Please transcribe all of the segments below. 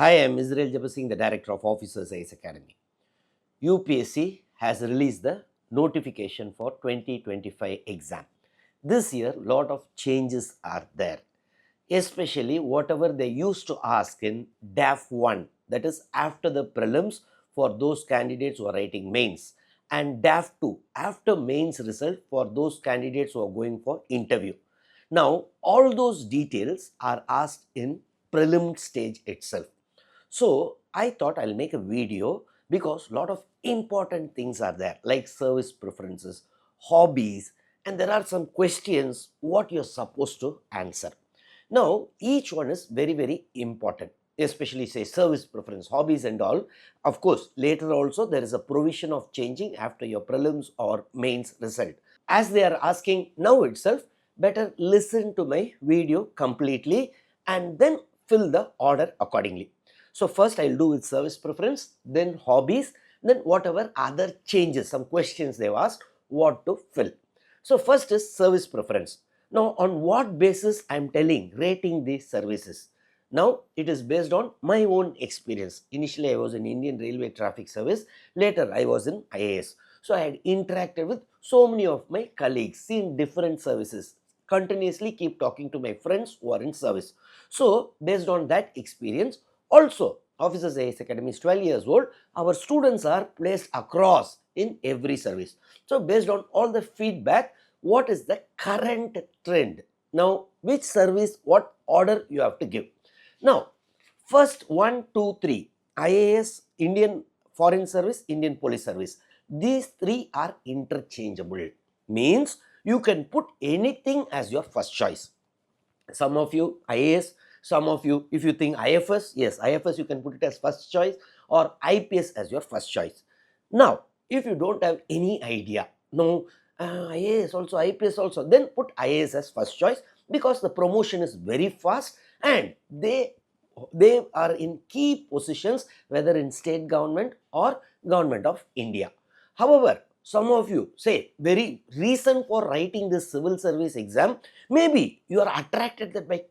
Hi, I'm Jebasingh, the Director of Officers IAS Academy. UPSC has released the notification for 2025 exam. This year, lot of changes are there, especially whatever they used to ask in DAF 1, that is after the prelims for those candidates who are writing mains, and DAF 2, after mains result for those candidates who are going for interview. Now, all those details are asked in prelim stage itself. So I thought I'll make a video because a lot of important things are there, like service preferences, hobbies, and there are some questions what you're supposed to answer. Now, each one is very, very important, especially say service preference, hobbies and all. Of course, later also there is a provision of changing after your prelims or mains result. As they are asking now itself, better listen to my video completely and then fill the order accordingly. So first I'll do with service preference, then hobbies, then whatever other changes, some questions they've asked, what to fill. So first is service preference. Now on what basis I'm telling, rating these services? Now it is based on my own experience. Initially I was in Indian Railway Traffic Service, later I was in IAS. So I had interacted with so many of my colleagues, seen different services, continuously keep talking to my friends who are in service. So based on that experience, also, Officers IAS Academy is 12 years old. Our students are placed across in every service. So, based on all the feedback, what is the current trend? Now, which service, what order you have to give? Now, first 1, 2, 3, IAS, Indian Foreign Service, Indian Police Service. These three are interchangeable. Means you can put anything as your first choice. Some of you IAS, some of you, if you think IFS, yes, IFS you can put it as first choice, or IPS as your first choice. Now, if you don't have any idea, no, IAS also, IPS also, then put IAS as first choice because the promotion is very fast and they are in key positions whether in state government or government of India. However, some of you say very reason for writing this civil service exam, maybe you are attracted by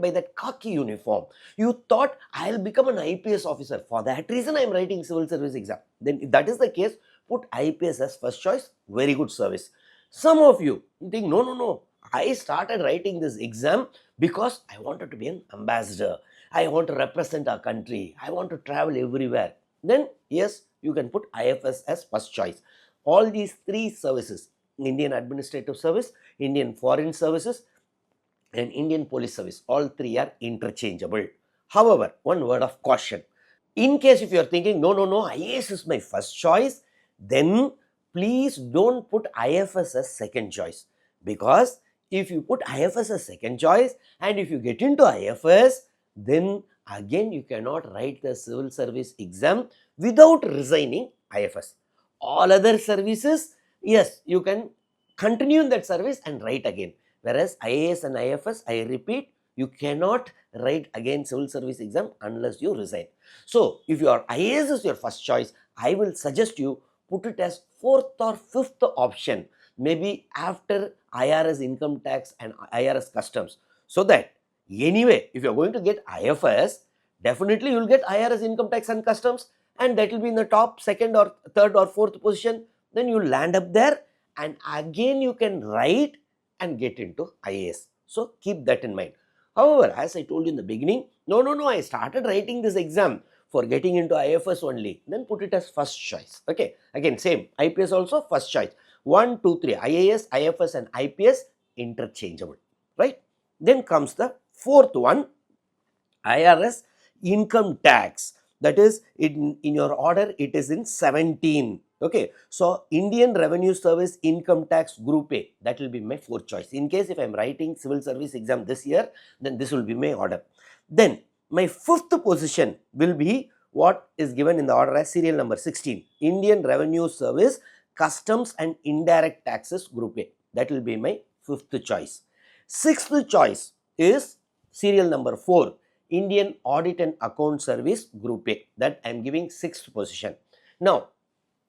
that khaki uniform. You thought I'll become an IPS officer. For that reason, I'm writing civil service exam. Then if that is the case, put IPS as first choice. Very good service. Some of you think, no. I started writing this exam because I wanted to be an ambassador. I want to represent our country. I want to travel everywhere. Then yes, you can put IFS as first choice. All these three services, Indian Administrative Service, Indian Foreign Services, and Indian Police Service, all three are interchangeable. However, one word of caution. In case if you are thinking, no, IAS is my first choice, then please don't put IFS as second choice. Because if you put IFS as second choice and if you get into IFS, then again you cannot write the civil service exam without resigning IFS. All other services, yes, you can continue in that service and write again. Whereas IAS and IFS, I repeat, you cannot write again civil service exam unless you resign. So, if your IAS is your first choice, I will suggest you put it as fourth or fifth option, maybe after IRS income tax and IRS customs. So that anyway, if you are going to get IFS, definitely you will get IRS income tax and customs, and that will be in the top second or third or fourth position. Then you land up there, and again you can write and get into IAS. So keep that in mind. However, as I told you in the beginning, no, I started writing this exam for getting into IFS only. Then put it as first choice. Okay, again same, IPS also first choice. 1, 2, 3, IAS, IFS and IPS interchangeable, right? Then comes the fourth one, IRS income tax. That is in your order, it is in 17. Okay, so Indian Revenue Service Income Tax Group A, that will be my fourth choice. In case if I am writing civil service exam this year, then this will be my order. Then my fifth position will be what is given in the order as serial number 16, Indian Revenue Service Customs and Indirect Taxes Group A. That will be my fifth choice. Sixth choice is serial number 4, Indian Audit and Account Service Group A. That I am giving sixth position. Now,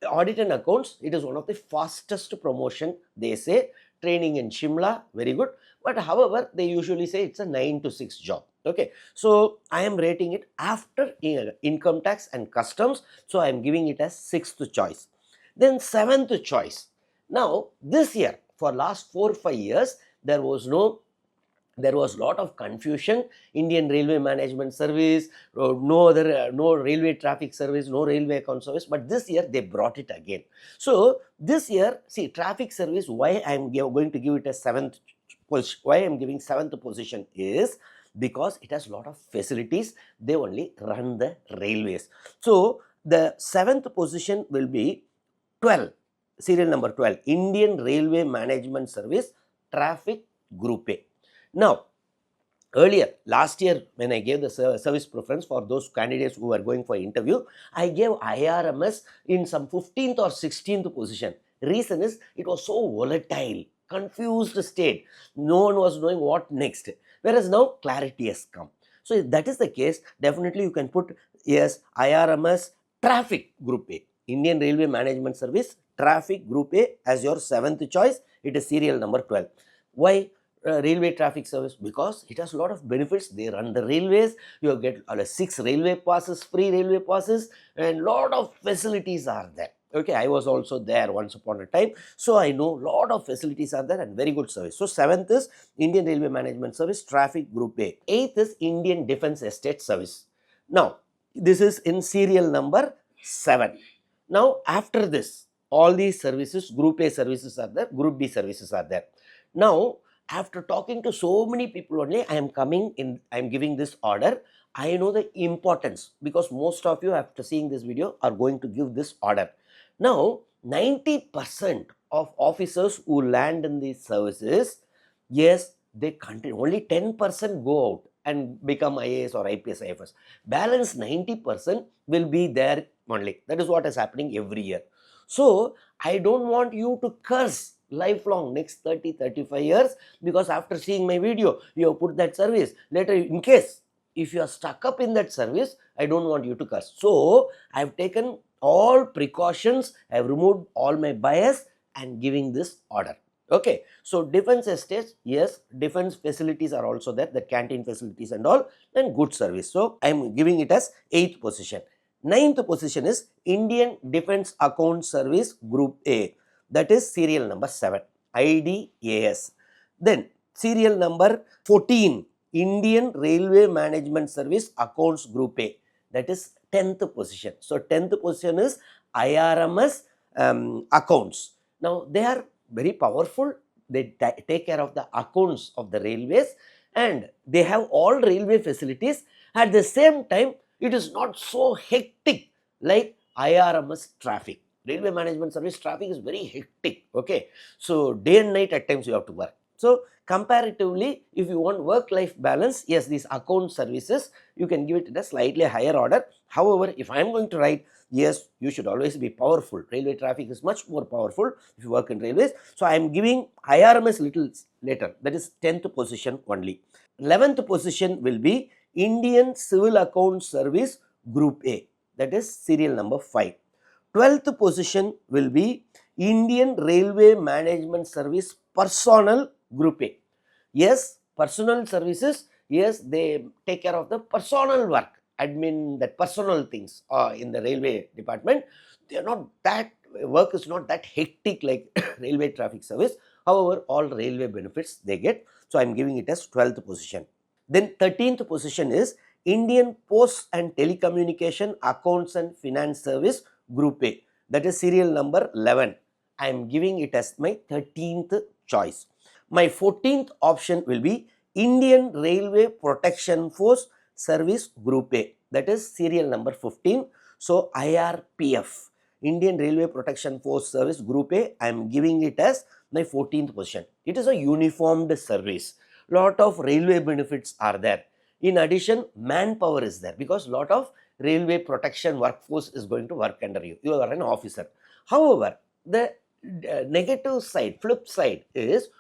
audit and accounts, it is one of the fastest promotion. They say training in Shimla, very good. But however, they usually say it's a 9 to 6 job. Okay, so I am rating it after income tax and customs, so I am giving it as 6th choice. Then 7th choice. Now this year, for last 4-5 years, there was lot of confusion. Indian Railway Management Service, no other, no railway traffic service, no railway account service, but this year they brought it again. So this year, see, traffic service, why I am going to give it a 7th position, why I am giving 7th position is because it has a lot of facilities. They only run the railways. So the 7th position will be 12, serial number 12, Indian Railway Management Service, Traffic Group A. Now, earlier, last year, when I gave the service preference for those candidates who were going for interview, I gave IRMS in some 15th or 16th position. Reason is, it was so volatile, confused state. No one was knowing what next. Whereas now, clarity has come. So, if that is the case, definitely you can put, yes, IRMS Traffic Group A, Indian Railway Management Service, Traffic Group A as your 7th choice. It is serial number 12. Why? Railway traffic service, because it has a lot of benefits. They run the railways, you get 6 railway passes, free railway passes, and lot of facilities are there. Okay, I was also there once upon a time, so I know lot of facilities are there and very good service. So 7th is Indian Railway Management Service, Traffic Group A. 8th is Indian Defence Estate Service. Now this is in serial number 7. Now after this, all these services, Group A services are there, Group B services are there. Now after talking to so many people only, I am giving this order. I know the importance, because most of you after seeing this video are going to give this order. Now 90% of officers who land in these services, yes, they continue. Only 10% go out and become IAS or IPS, IFS. Balance 90% will be there only. That is what is happening every year. So I don't want you to curse lifelong next 30-35 years, because after seeing my video, you have put that service. Later, in case if you are stuck up in that service, I don't want you to curse. So I have taken all precautions, I have removed all my bias and giving this order. Okay, so defense estates, yes, defense facilities are also there, the canteen facilities and all, and good service. So I am giving it as 8th position. 9th position is Indian Defense Account Service Group A. That is serial number 7, IDAS. Then serial number 14, Indian Railway Management Service Accounts Group A. That is 10th position. So 10th position is IRMS accounts. Now they are very powerful. They take care of the accounts of the railways, and they have all railway facilities. At the same time, it is not so hectic like IRMS traffic. Railway Management Service traffic is very hectic. Okay, so day and night at times you have to work. So comparatively, if you want work-life balance, yes, these account services, you can give it in a slightly higher order. However, if I am going to write, yes, you should always be powerful. Railway traffic is much more powerful if you work in railways. So I am giving IRMS little later. That is 10th position only. 11th position will be Indian Civil Account Service Group A. That is serial number 5. 12th position will be Indian Railway Management Service Personnel Group A. Yes, personal services, yes, they take care of the personal work, admin, that personal things in the railway department. They are not that, work is not that hectic like railway traffic service. However, all railway benefits they get. So I am giving it as 12th position. Then 13th position is Indian Post and Telecommunication Accounts and Finance Service Group A. That is serial number 11. I am giving it as my 13th choice. My 14th option will be Indian Railway Protection Force Service Group A. That is serial number 15. So IRPF, Indian Railway Protection Force Service Group A, I am giving it as my 14th position. It is a uniformed service. Lot of railway benefits are there. In addition, manpower is there, because lot of railway protection workforce is going to work under you. You are an officer. However, the negative side, flip side is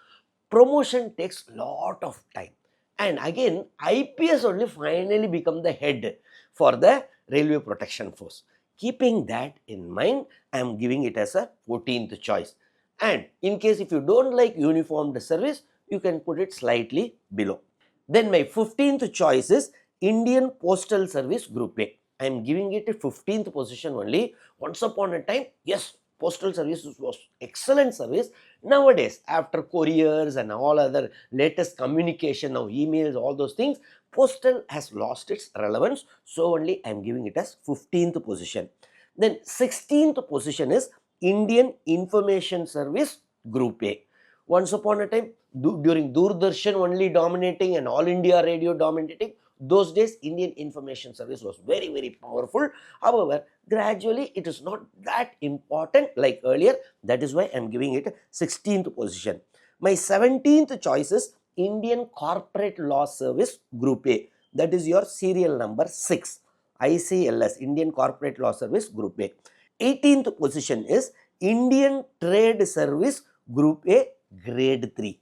promotion takes lot of time. And again, IPS only finally become the head for the railway protection force. Keeping that in mind, I am giving it as a 14th choice. And in case if you don't like uniformed service, you can put it slightly below. Then my 15th choice is Indian Postal Service Group A. I am giving it a 15th position only. Once upon a time, yes, postal services was excellent service. Nowadays, after couriers and all other latest communication, now emails, all those things, postal has lost its relevance. So only I am giving it as 15th position. Then 16th position is Indian Information Service Group A. Once upon a time, during Doordarshan only dominating and All India Radio dominating, those days Indian Information Service was very, very powerful. However, gradually it is not that important like earlier. That is why I am giving it 16th position. My 17th choice is Indian Corporate Law Service Group A. That is your serial number 6. ICLS, Indian Corporate Law Service Group A. 18th position is Indian Trade Service Group A Grade 3.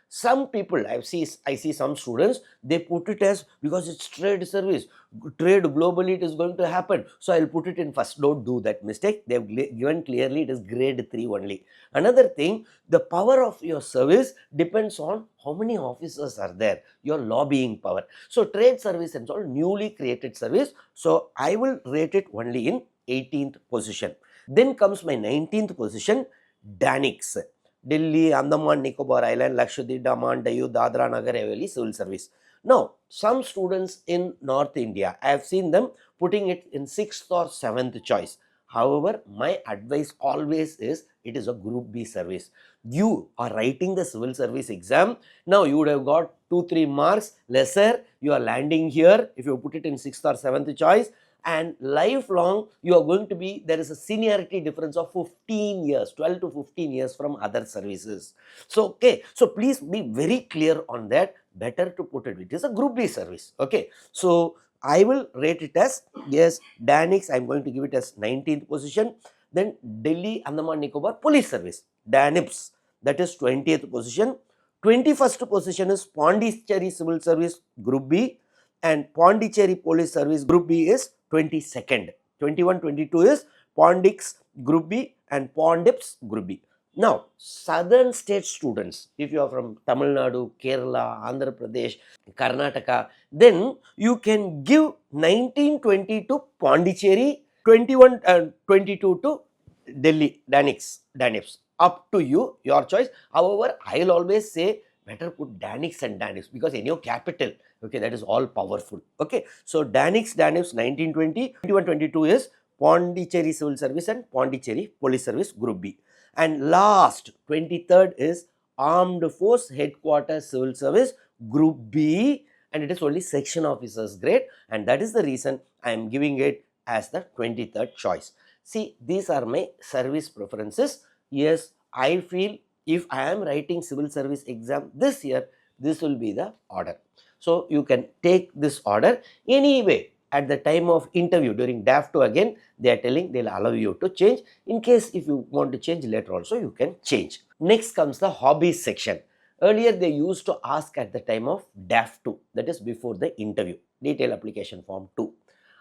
Some people, I see some students, they put it as, because it's trade service, trade globally it is going to happen, so I'll put it in first. Don't do that mistake. They have given clearly it is grade 3 only. Another thing, the power of your service depends on how many officers are there, your lobbying power. So trade service and all newly created service, so I will rate it only in 18th position. Then comes my 19th position, DANIX. Delhi, Andaman, Nicobar Island, Lakshadweep, Daman, Diu, Dadra, Nagar Haveli Civil Service. Now, some students in North India, I have seen them putting it in 6th or 7th choice. However, my advice always is it is a Group B service. You are writing the civil service exam. Now, you would have got 2-3 marks lesser. You are landing here if you put it in 6th or 7th choice. And lifelong you are going to be, there is a seniority difference of 15 years, 12 to 15 years from other services. So, okay, so please be very clear on that. Better to put it is a Group B service. Okay, so I will rate it as, yes, DANIX, I am going to give it as 19th position. Then Delhi, Andaman, Nicobar Police Service, DANIPS, that is 20th position. 21st position is Pondicherry Civil Service Group B, and Pondicherry Police Service Group B is 22nd. 21, 22 is Pondix Group B and Pondips Group B. Now, southern state students, if you are from Tamil Nadu, Kerala, Andhra Pradesh, Karnataka, then you can give 19, 20 to Pondicherry, 21 and 22 to Delhi, DANIPS. Up to you, your choice. However, I will always say better put DANIX and DANIPS because in your capital, okay, that is all powerful. Okay, so DANIPS 1920, 21, 22 is Pondicherry Civil Service and Pondicherry Police Service Group B. And last, 23rd is Armed Force Headquarters Civil Service Group B, and it is only section officers grade, and that is the reason I am giving it as the 23rd choice. See, these are my service preferences. Yes, I feel if I am writing civil service exam this year, this will be the order. So you can take this order. Anyway, at the time of interview during DAF 2 again, they are telling they will allow you to change. In case if you want to change later also, you can change. Next comes the hobbies section. Earlier they used to ask at the time of DAF 2, that is before the interview, detailed application form 2.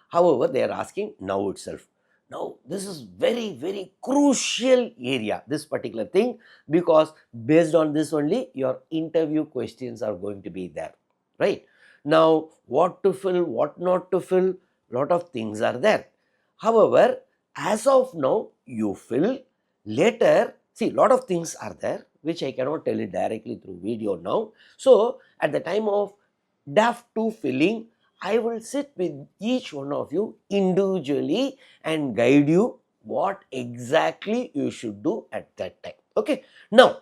However, they are asking now itself. Now, this is very, very crucial area, this particular thing, because based on this only your interview questions are going to be there, right? Now, what to fill, what not to fill, lot of things are there. However, as of now, you fill, later, see, lot of things are there, which I cannot tell it directly through video now. So, at the time of DAF 2 filling, I will sit with each one of you individually and guide you what exactly you should do at that time. Okay. Now,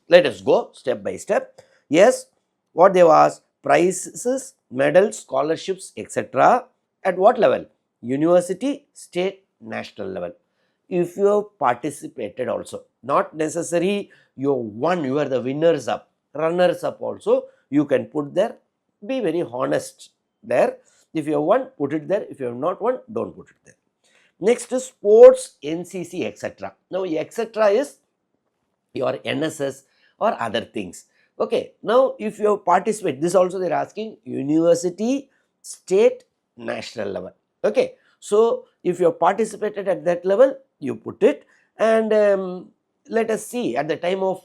let us go step by step. Yes, what they have asked, prizes, medals, scholarships, etc. At what level? University, state, national level. If you have participated also, not necessary you won, you are the winners up, runners up also, you can put there. Be very honest there. If you have won, put it there. If you have not won, don't put it there. Next is sports, NCC, etc. Now, etc. is your NSS or other things. Okay. Now, if you have participated, this also they are asking university, state, national level. Okay. So, if you have participated at that level, you put it, and let us see at the time of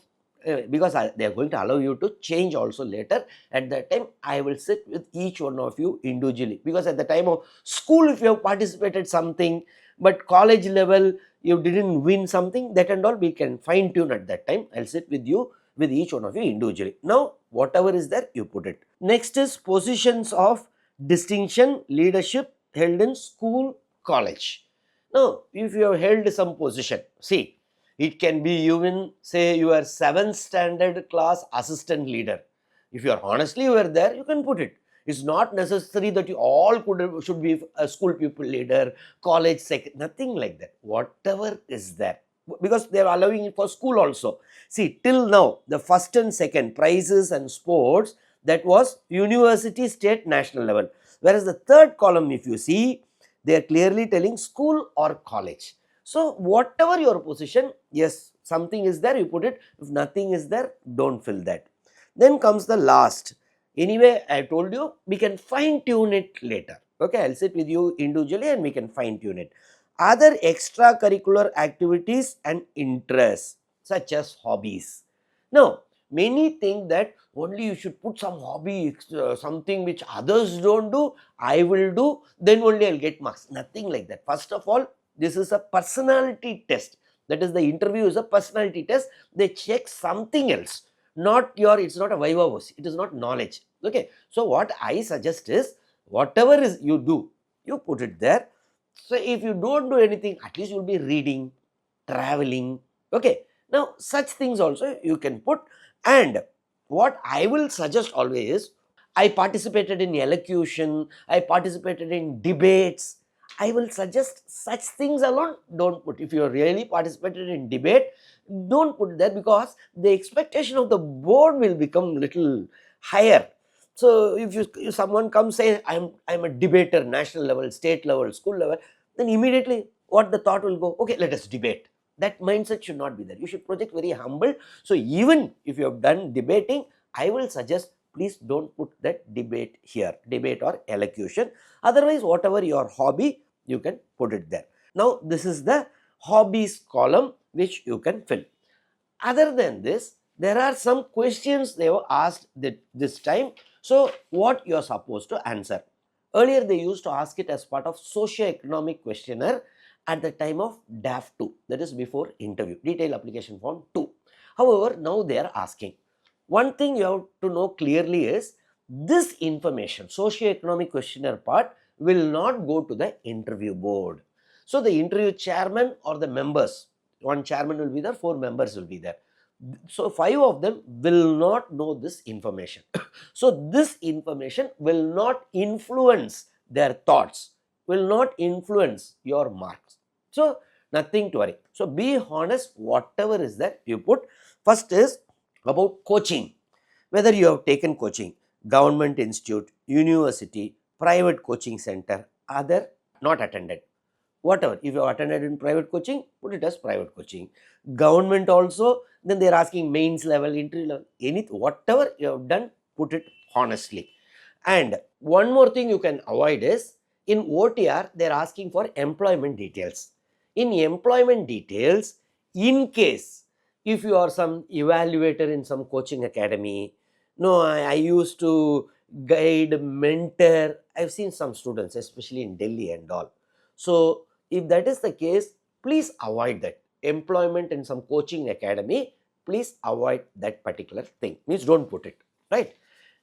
because they are going to allow you to change also later. At that time, I will sit with each one of you individually, because at the time of school, if you have participated something, but college level you didn't win something, that and all we can fine tune at that time. I'll sit with you, with each one of you individually. Now, whatever is there, you put it. Next is positions of distinction, leadership held in school, college. Now, if you have held some position, see, it can be even say your 7th standard class assistant leader. If you are honestly you are there, you can put it. It's not necessary that you all should be a school pupil leader, college nothing like that. Whatever is there, because they are allowing it for school also. See, till now the first and second prizes and sports, that was university, state, national level. Whereas the third column, if you see, they are clearly telling school or college. So whatever your position, yes, something is there, you put it. If nothing is there, don't fill that. Then comes the last. Anyway, I told you, we can fine tune it later. Okay, I'll sit with you individually and we can fine tune it. Other extracurricular activities and interests, such as hobbies. Now, many think that only you should put some hobby, something which others don't do, I will do, then only I'll get marks. Nothing like that. First of all, this is a personality test. That is, the interview is a personality test. They check something else, not your, it's not a viva voce, it is not knowledge. Okay, so what I suggest is, whatever is you do, you put it there. So if you don't do anything, at least you'll be reading, traveling. Okay, now such things also you can put. And what I will suggest always, I participated in elocution, I participated in debates. I will suggest such things alone don't put. If you really participated in debate, don't put that, because the expectation of the board will become little higher. So if someone comes say I'm a debater, national level, state level, school level, then immediately what the thought will go, okay, let us debate. That mindset should not be there. You should project very humble. So even if you have done debating, I will suggest, please don't put that debate here, debate or elocution. Otherwise, whatever your hobby, you can put it there. Now, this is the hobbies column which you can fill. Other than this, there are some questions they were asked this time. So, what you are supposed to answer? Earlier, they used to ask it as part of Socioeconomic questionnaire at the time of DAF 2, that is before interview, detailed application form 2. However, now they are asking. One thing you have to know clearly is, this information, Socioeconomic questionnaire part, will not go to the interview board. So, the interview chairman or the members, one chairman will be there, 4 members will be there. So 5 of them will not know this information. So this information will not influence their thoughts, will not influence your marks. So nothing to worry. So be honest, whatever is that you put. First is about coaching. Whether you have taken coaching, government institute, university, private coaching center, other, not attended. Whatever, if you have attended in private coaching, put it as private coaching. Government also, then they are asking mains level, entry level, anything, whatever you have done, put it honestly. And one more thing you can avoid is, in OTR, they are asking for employment details. In employment details, in case if you are some evaluator in some coaching academy, no, I used to guide, mentor, I've seen some students, especially in Delhi and all. So if that is the case, please avoid that. Employment in some coaching academy, please avoid that particular thing. Means don't put it, right?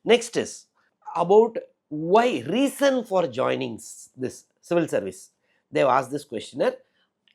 Next is about why, reason for joining this civil service. They have asked this questionnaire.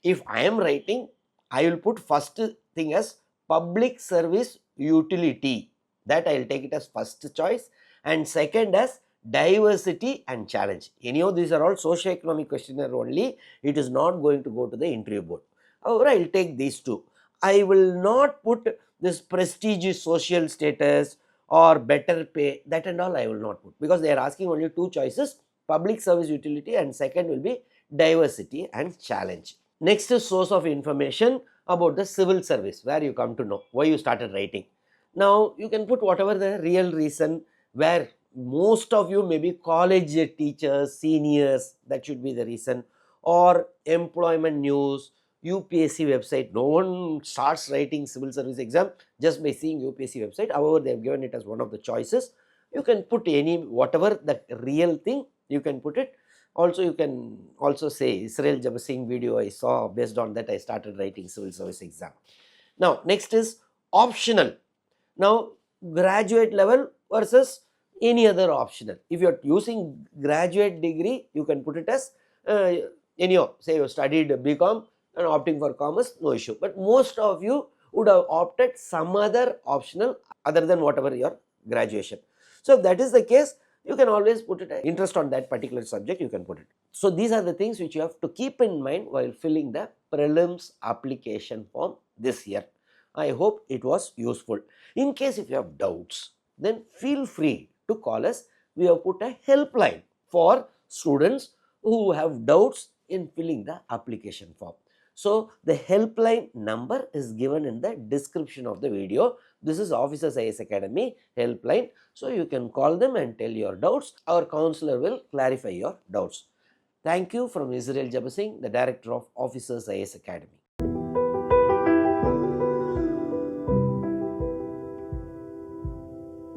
If I am writing, I will put first thing as public service utility. That I will take it as first choice. And second as diversity and challenge. Any of these are all socioeconomic questionnaire only. It is not going to go to the interview board. However, I will take these two. I will not put this prestigious social status or better pay. That and all I will not put, because they are asking only 2 choices, public service utility, and second will be diversity and challenge. Next is source of information about the civil service, where you come to know why you started writing. Now you can put whatever the real reason, where most of you may be college teachers, seniors, that should be the reason, or employment news, UPSC website. No one starts writing civil service exam just by seeing UPSC website. However, they have given it as one of the choices. You can put any whatever the real thing, you can put it. Also, you can also say Israel Jebasingh video I saw, based on that I started writing civil service exam. Now, next is optional. Now, graduate level versus any other optional. If you are using graduate degree, you can put it as anyhow, say you studied BCom and opting for commerce, no issue. But most of you would have opted some other optional other than whatever your graduation. So, if that is the case, you can always put it interest on that particular subject, you can put it. So, these are the things which you have to keep in mind while filling the prelims application form this year. I hope it was useful. In case if you have doubts, then feel free to call us. We have put a helpline for students who have doubts in filling the application form. So, the helpline number is given in the description of the video. This is Officers IAS Academy helpline. So, you can call them and tell your doubts. Our counselor will clarify your doubts. Thank you from Israel Jebasingh, the Director of Officers IAS Academy.